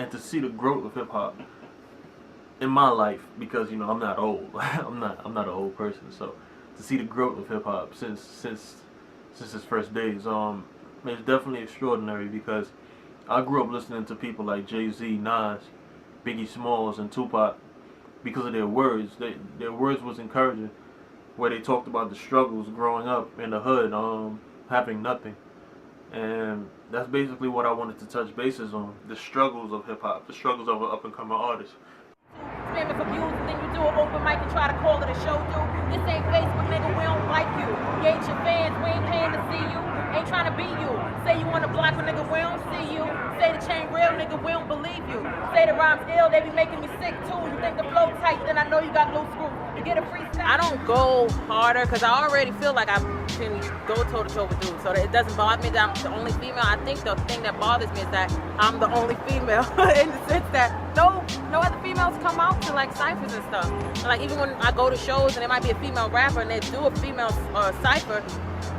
and to see the growth of hip hop in my life, because you know I'm not old. I'm not an old person, so to see the growth of hip hop since its first days, it's definitely extraordinary, because I grew up listening to people like Jay-Z, Nas, Biggie Smalls, and Tupac because of their words. Their words was encouraging, where they talked about the struggles growing up in the hood, having nothing. And that's basically what I wanted to touch bases on, the struggles of hip-hop, the struggles of an up-and-coming artist. Spamming for views, and then you do an open mic and try to call it a show, dude. This ain't Facebook, nigga, we don't like you. You ain't your fans, we ain't paying to see you. Ain't trying to be you. Say you wanna block a nigga, we don't see you. Say the chain real, nigga, we don't believe you. Say the rhymes ill, they be making me sick too. You think the flow tight, then I know you got loose screw. You get a freestyle. I don't go harder, because I already feel like I can go toe to toe with dudes. So it doesn't bother me that I'm the only female. I think the thing that bothers me is that I'm the only female in the sense that no other females come out to like ciphers and stuff. And like even when I go to shows and there might be a female rapper and they do a female cipher,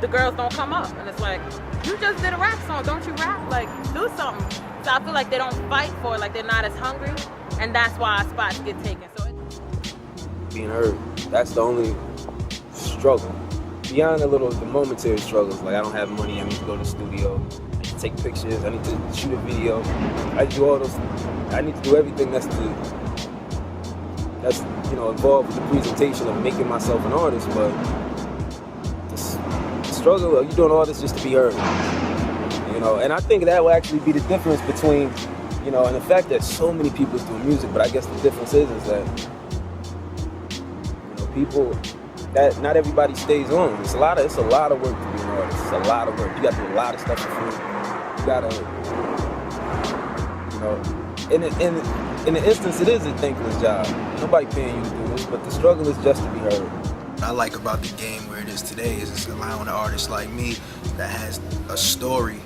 the girls don't come up. And it's like, you just did a rap song, don't you rap? Like, do something. So I feel like they don't fight for it, like they're not as hungry, and that's why our spots get taken. So being heard, that's the only struggle. Beyond the momentary struggles, like I don't have money, I need to go to the studio, I need to take pictures, I need to shoot a video, I do all those, I need to do everything that's involved with the presentation of making myself an artist. But the struggle of you doing all this just to be heard, and I think that will actually be the difference between, and the fact that so many people is doing music. But I guess the difference is that people, that not everybody stays on. It's a lot of work to be an artist. It's a lot of work. You got to do a lot of stuff for free. You got to, in the instance, it is a thankless job. Nobody paying you to do this, but the struggle is just to be heard. What I like about the game where it is today is it's allowing an artist like me that has a story,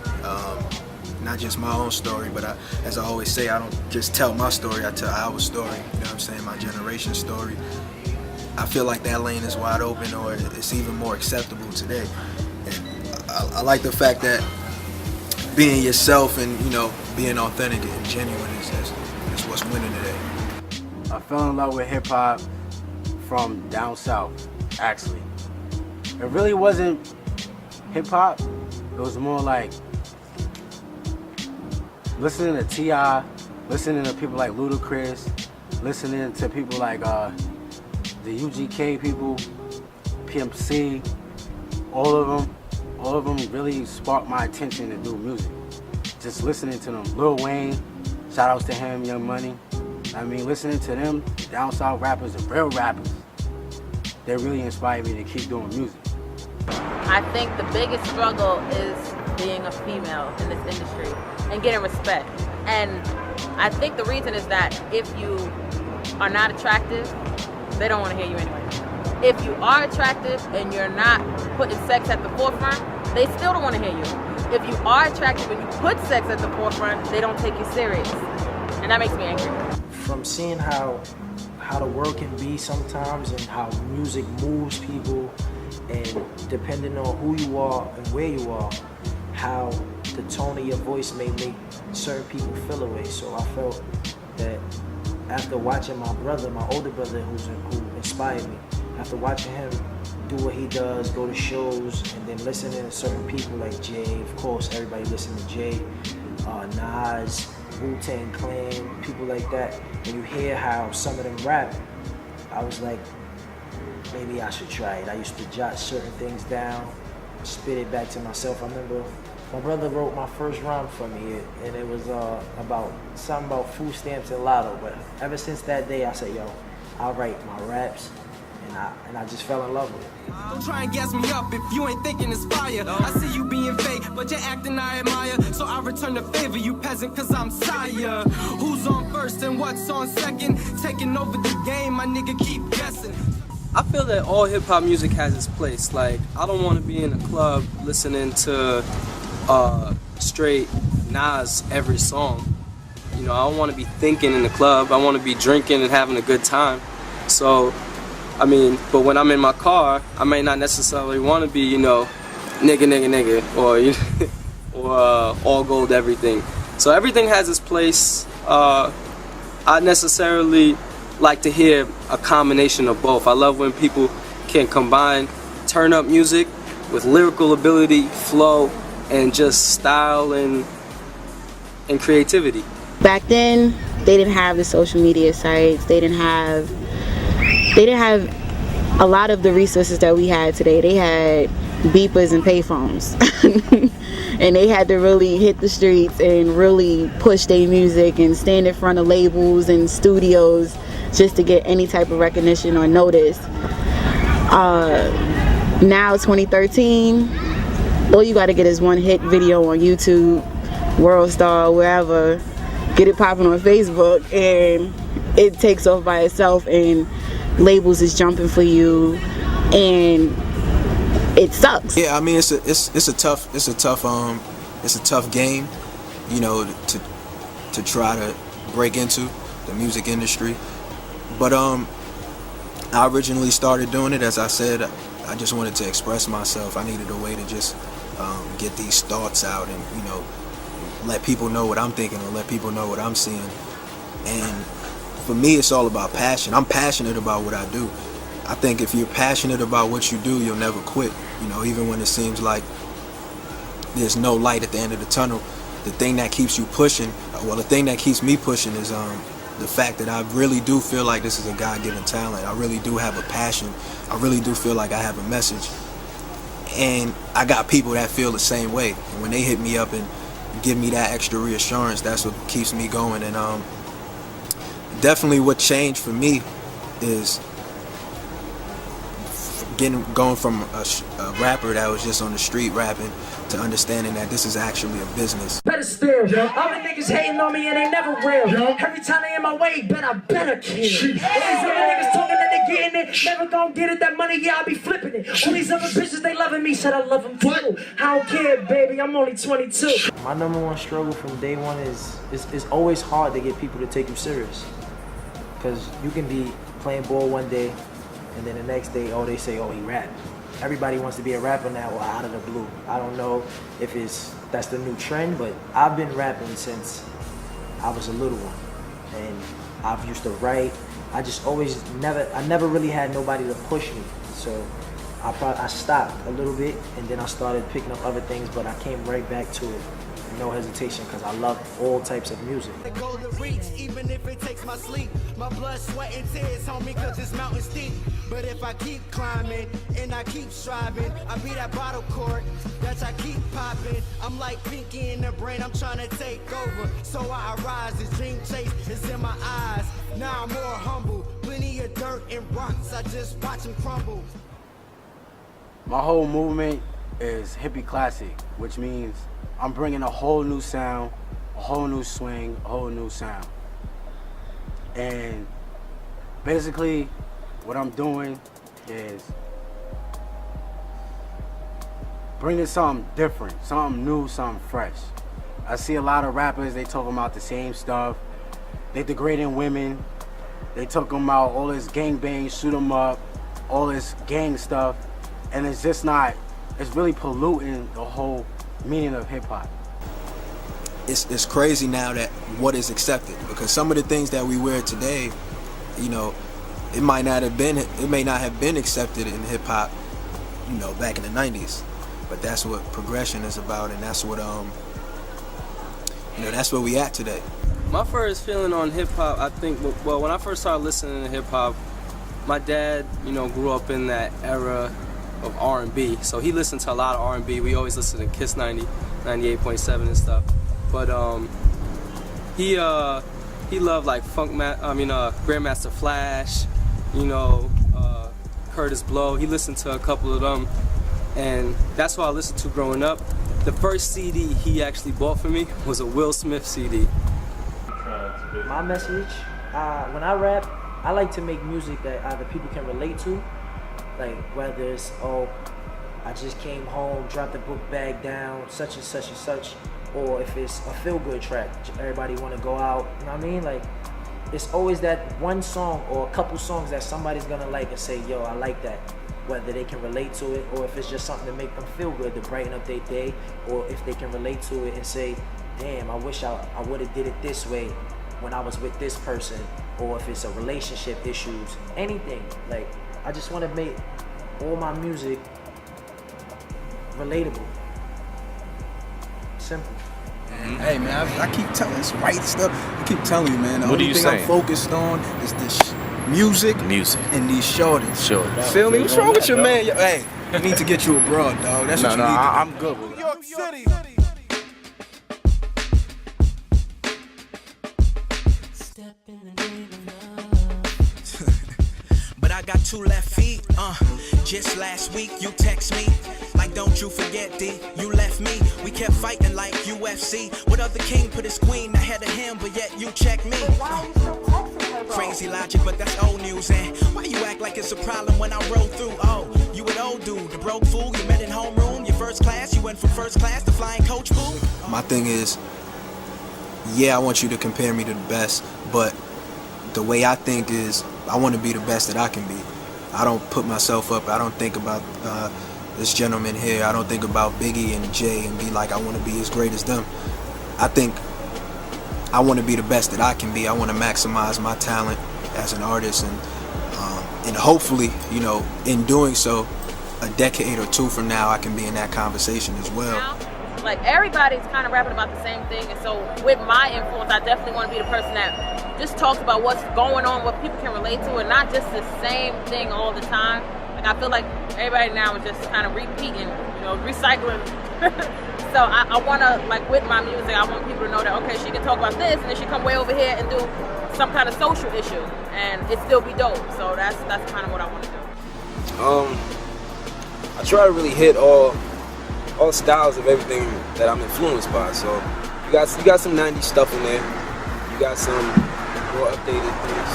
not just my own story, but as I always say, I don't just tell my story, I tell our story, you know what I'm saying, my generation's story. I feel like that lane is wide open, or it's even more acceptable today. And I like the fact that being yourself and, being authentic and genuine is what's winning today. I fell in love with hip hop from down south, actually. It really wasn't hip hop, it was more like listening to T.I., listening to people like Ludacris, listening to people like the UGK people, Pimp C, all of them really sparked my attention to do music. Just listening to them. Lil Wayne, shout outs to him, Young Money. I mean, listening to them, down south rappers, the real rappers, they really inspired me to keep doing music. I think the biggest struggle is being a female in this industry and getting respect. And I think the reason is that if you are not attractive, they don't want to hear you anyway. If you are attractive and you're not putting sex at the forefront, they still don't want to hear you. If you are attractive and you put sex at the forefront, they don't take you serious. And that makes me angry. From seeing how the world can be sometimes and how music moves people, and depending on who you are and where you are, how the tone of your voice may make certain people feel away. So I felt that after watching my brother, my older brother who inspired me, after watching him do what he does, go to shows, and then listening to certain people like Jay, of course, everybody listen to Jay, Nas, Wu-Tang Clan, people like that, and you hear how some of them rap, I was like, maybe I should try it. I used to jot certain things down, spit it back to myself. I remember my brother wrote my first rhyme for me, and it was something about food stamps and lotto. But ever since that day, I said, yo, I'll write my raps, and I just fell in love with it. Don't try and gas me up if you ain't thinking it's fire. I see you being fake, but you're acting I admire. So I return the favor, you peasant, cause I'm sire. Who's on first and what's on second? Taking over the game, my nigga keep guessing. I feel that all hip-hop music has its place. Like, I don't want to be in a club listening to straight Nas every song. I don't want to be thinking in the club. I want to be drinking and having a good time. So, but when I'm in my car, I may not necessarily want to be, nigga, or, or all gold everything. So everything has its place, I necessarily like to hear a combination of both. I love when people can combine turn up music with lyrical ability, flow, and just style and creativity. Back then, they didn't have the social media sites. They didn't have a lot of the resources that we had today. They had beepers and payphones. And they had to really hit the streets and really push their music and stand in front of labels and studios just to get any type of recognition or notice. Now 2013, all you gotta get is one hit video on YouTube, World Star, wherever, get it popping on Facebook, and it takes off by itself, and labels is jumping for you, and it sucks. Yeah, I mean it's a tough game, you know, to try to break into the music industry. But I originally started doing it, as I said, I just wanted to express myself. I needed a way to just get these thoughts out and, you know, let people know what I'm thinking or let people know what I'm seeing. And for me, it's all about passion. I'm passionate about what I do. I think if you're passionate about what you do, you'll never quit. You know, even when it seems like there's no light at the end of the tunnel, the thing that keeps you pushing, well, the thing that keeps me pushing is the fact that I really do feel like this is a God-given talent. I really do have a passion. I really do feel like I have a message. And I got people that feel the same way. And when they hit me up and give me that extra reassurance, that's what keeps me going. And definitely what changed for me is going from a rapper that was just on the street rapping to understanding that this is actually a business. Better still, other niggas hating on me and they never will. Every time they in my way, bet I better kill. All these other niggas talking that they getting it, never gonna get it. That money, yeah, I be flipping it. All these other bitches, they loving me, said I love them too. I don't care, baby, I'm only 22. My number one struggle from day one is it's always hard to get people to take you serious. Because you can be playing ball one day, and then the next day, oh, they say, oh, he rap. Everybody wants to be a rapper now, well, out of the blue. I don't know if that's the new trend, but I've been rapping since I was a little one. And I've used to write. I just always never really had nobody to push me. So I stopped a little bit, and then I started picking up other things, but I came right back to it. No hesitation, because I love all types of music. Go to reach, even if it takes my sleep. My blood, sweat, and tears, homie, cause this mountain steep. But if I keep climbing and I keep striving, I be that bottle cork that I keep popping. I'm like Pinky in the brain, I'm trying to take over. So I arise, this dream chase is in my eyes. Now I'm more humble, plenty of dirt and rocks, I just watch them crumble. My whole movement is hippie classic, which means I'm bringing a whole new sound, a whole new swing, a whole new sound. And basically, what I'm doing is bringing something different, something new, something fresh. I see a lot of rappers, they talking about the same stuff. They degrading women. They talking about all this gangbang, shoot 'em up, all this gang stuff. And it's just not, it's really polluting the whole meaning of hip-hop. It's crazy now that what is accepted, because some of the things that we wear today, you know, it may not have been accepted in hip-hop, you know, back in the 90s. But that's what progression is about, and that's what you know, that's where we at today. My first feeling on hip-hop, I think, well, when I first started listening to hip-hop, my dad, you know, grew up in that era of R&B, so he listened to a lot of R&B. We always listened to Kiss 90, 98.7 and stuff. But he loved like Grandmaster Flash, you know, Curtis Blow. He listened to a couple of them, and that's what I listened to growing up. The first CD he actually bought for me was a Will Smith CD. My message, when I rap, I like to make music that either people can relate to, like whether it's, oh, I just came home, dropped the book bag down, such and such and such, or if it's a feel-good track, everybody want to go out, you know what I mean? Like, it's always that one song or a couple songs that somebody's gonna like and say, yo, I like that. Whether they can relate to it, or if it's just something to make them feel good, to brighten up their day, or if they can relate to it and say, damn, I wish I would have did it this way when I was with this person, or if it's a relationship issues, anything. Like, I just want to make all my music relatable. Simple. Hey man, I keep telling this right stuff. I keep telling you, man. The What are only you thing saying? I'm focused on is this music and these shorties. Sure. Feel me? What's wrong with your man? Hey, I need to get you abroad, dog. That's what you need. I'm good with it. New York City. But I got 2 left feet, just last week you text me, like don't you forget D, you left me, we kept fighting like UFC, what other king put his queen ahead of him, but yet you check me, crazy logic, but that's old news, and why you act like it's a problem when I roll through, oh, you an old dude, the broke fool, you met in homeroom, your first class, you went from first class to flying coach boo. My thing is, yeah, I want you to compare me to the best, but the way I think is, I want to be the best that I can be. I don't put myself up. I don't think about this gentleman here. I don't think about Biggie and Jay and be like, I want to be as great as them. I think I want to be the best that I can be. I want to maximize my talent as an artist, and hopefully, you know, in doing so, a decade or 2 from now, I can be in that conversation as well. Like, everybody's kind of rapping about the same thing, and so with my influence, I definitely want to be the person that just talks about what's going on, what people can relate to, and not just the same thing all the time. Like, I feel like everybody now is just kind of repeating, you know, recycling. So I want to, like, with my music, I want people to know that, okay, she can talk about this, and then she come way over here and do some kind of social issue, and it still be dope. So that's kind of what I want to do. I try to really hit all styles of everything that I'm influenced by. So you got some 90s stuff in there. You got some more updated things.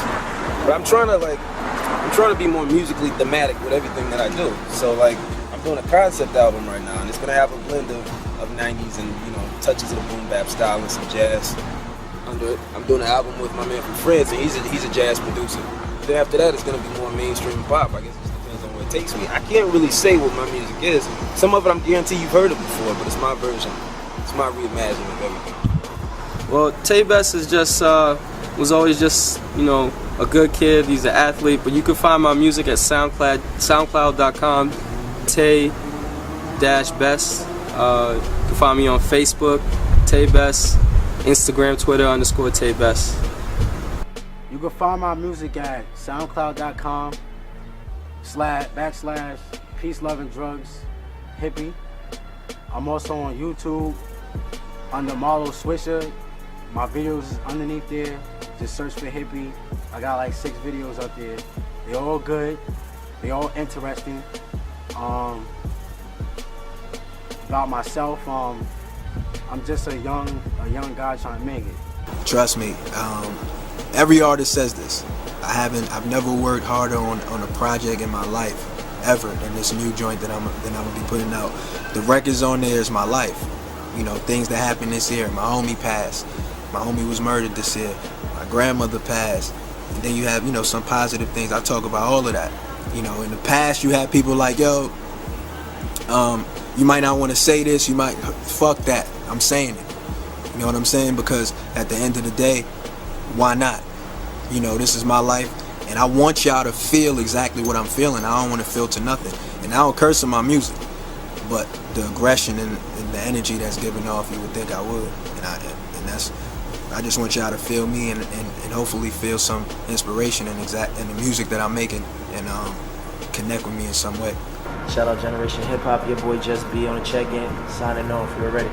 But I'm trying to be more musically thematic with everything that I do. So like, I'm doing a concept album right now, and it's gonna have a blend of 90s and, you know, touches of the boom bap style and some jazz under it. I'm doing an album with my man from France, and he's a jazz producer. Then after that, it's gonna be more mainstream pop. I guess it depends on where it takes me. I can't really say what my music is. Some of it, I'm guaranteed you've heard it before, but it's my version. It's my reimagining of everything. Well, Tay Best is just was always just, you know, a good kid. He's an athlete, but you can find my music at SoundCloud.com, Tay-Best. You can find me on Facebook, Tay Best, Instagram, Twitter _Tay Best. You can find my music at SoundCloud.com / Peace, Love, and Drugs, Hippy. I'm also on YouTube under Marlo Swisher. My videos is underneath there. Just search for Hippy. I got like 6 videos up there. They're all good. They're all interesting. About myself, I'm just a young guy trying to make it. Trust me, every artist says this. I've never worked harder on a project in my life ever than this new joint that I'm gonna be putting out. The records on there is my life. You know, things that happened this year. My homie passed. My homie was murdered this year. My grandmother passed. And then you have, you know, some positive things. I talk about all of that. You know, in the past you had people like, yo, you might not want to say this, you might, fuck that. I'm saying it. You know what I'm saying? Because at the end of the day, why not? You know, this is my life, and I want y'all to feel exactly what I'm feeling. I don't want to filter nothing. And I don't curse in my music, but the aggression and the energy that's given off, you would think I would. I just want y'all to feel me and hopefully feel some inspiration in the music that I'm making, and connect with me in some way. Shout out Generation Hip Hop, your boy Just B on the check-in, signing off. You're ready.